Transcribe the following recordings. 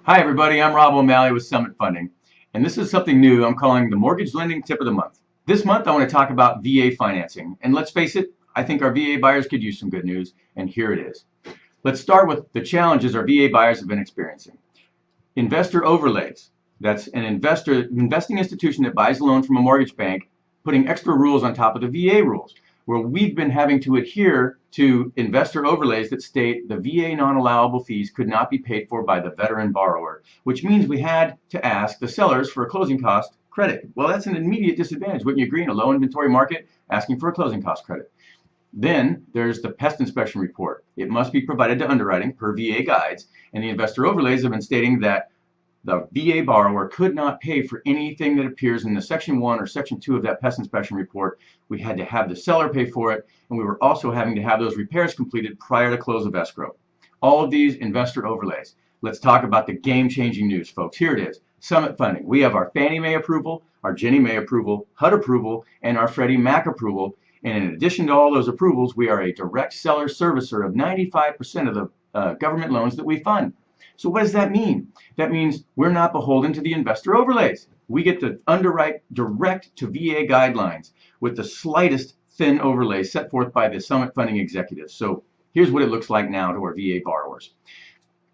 Hi everybody, I'm Rob O'Malley with Summit Funding, and this is something new I'm calling the Mortgage Lending Tip of the Month. This month I want to talk about VA financing, and let's face it, I think our VA buyers could use some good news, and here it is. Let's start with the challenges our VA buyers have been experiencing. Investor overlays. That's an investing institution that buys a loan from a mortgage bank, putting extra rules on top of the VA rules, where we've been having to adhere to investor overlays that state the VA non-allowable fees could not be paid for by the veteran borrower, which means we had to ask the sellers for a closing cost credit. Well, that's an immediate disadvantage. Wouldn't you agree? In a low inventory market, asking for a closing cost credit. Then there's the pest inspection report. It must be provided to underwriting per VA guides, and the investor overlays have been stating that the VA borrower could not pay for anything that appears in the Section 1 or Section 2 of that pest inspection report. We had to have the seller pay for it, and we were also having to have those repairs completed prior to close of escrow. All of these investor overlays. Let's talk about the game-changing news, folks. Here it is. Summit Funding. We have our Fannie Mae approval, our Ginnie Mae approval, HUD approval, and our Freddie Mac approval. And in addition to all those approvals, we are a direct seller servicer of 95% of the government loans that we fund. So what does that mean? That means we're not beholden to the investor overlays. We get to underwrite direct to VA guidelines with the slightest thin overlay set forth by the Summit Funding executives. So here's what it looks like now to our VA borrowers.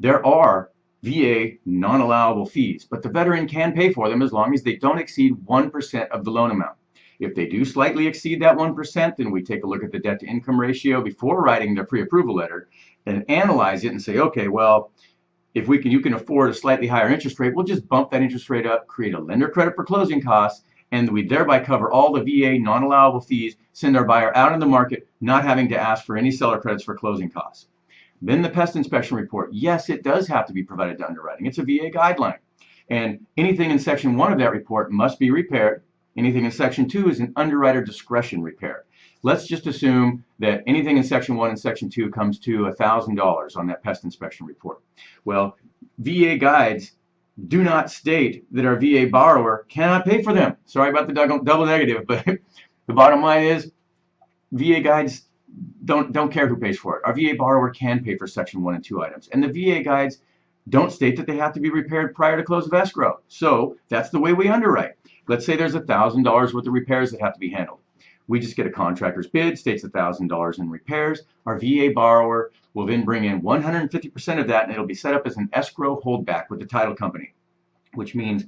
There are VA non-allowable fees, but the veteran can pay for them as long as they don't exceed 1% of the loan amount. If they do slightly exceed that 1%, then we take a look at the debt to income ratio before writing their pre-approval letter and analyze it and say, okay, well, if you can afford a slightly higher interest rate, we'll just bump that interest rate up, create a lender credit for closing costs, and we thereby cover all the VA non-allowable fees, send our buyer out in the market, not having to ask for any seller credits for closing costs. Then the pest inspection report. Yes, it does have to be provided to underwriting. It's a VA guideline. And anything in Section 1 of that report must be repaired. Anything in Section 2 is an underwriter discretion repair. Let's just assume that anything in Section 1 and Section 2 comes to $1,000 on that pest inspection report. Well, VA guides do not state that our VA borrower cannot pay for them. Sorry about the double negative, but the bottom line is VA guides don't care who pays for it. Our VA borrower can pay for Section 1 and 2 items. And the VA guides don't state that they have to be repaired prior to close of escrow. So that's the way we underwrite. Let's say there's $1,000 worth of repairs that have to be handled. We just get a contractor's bid, states $1,000 in repairs. Our VA borrower will then bring in 150% of that, and it'll be set up as an escrow holdback with the title company, which means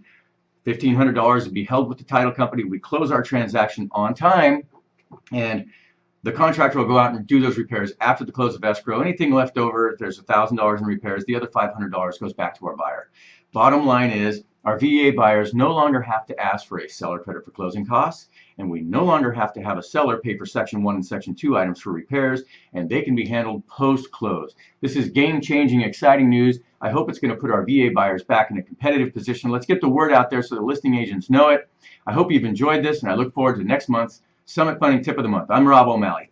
$1,500 will be held with the title company. We close our transaction on time, and the contractor will go out and do those repairs after the close of escrow. Anything left over, if there's $1,000 in repairs, the other $500 goes back to our buyer. Bottom line is, our VA buyers no longer have to ask for a seller credit for closing costs, and we no longer have to have a seller pay for Section 1 and Section 2 items for repairs, and they can be handled post-close. This is game-changing, exciting news. I hope it's going to put our VA buyers back in a competitive position. Let's get the word out there so the listing agents know it. I hope you've enjoyed this, and I look forward to next month's Summit Funding Tip of the Month. I'm Rob O'Malley.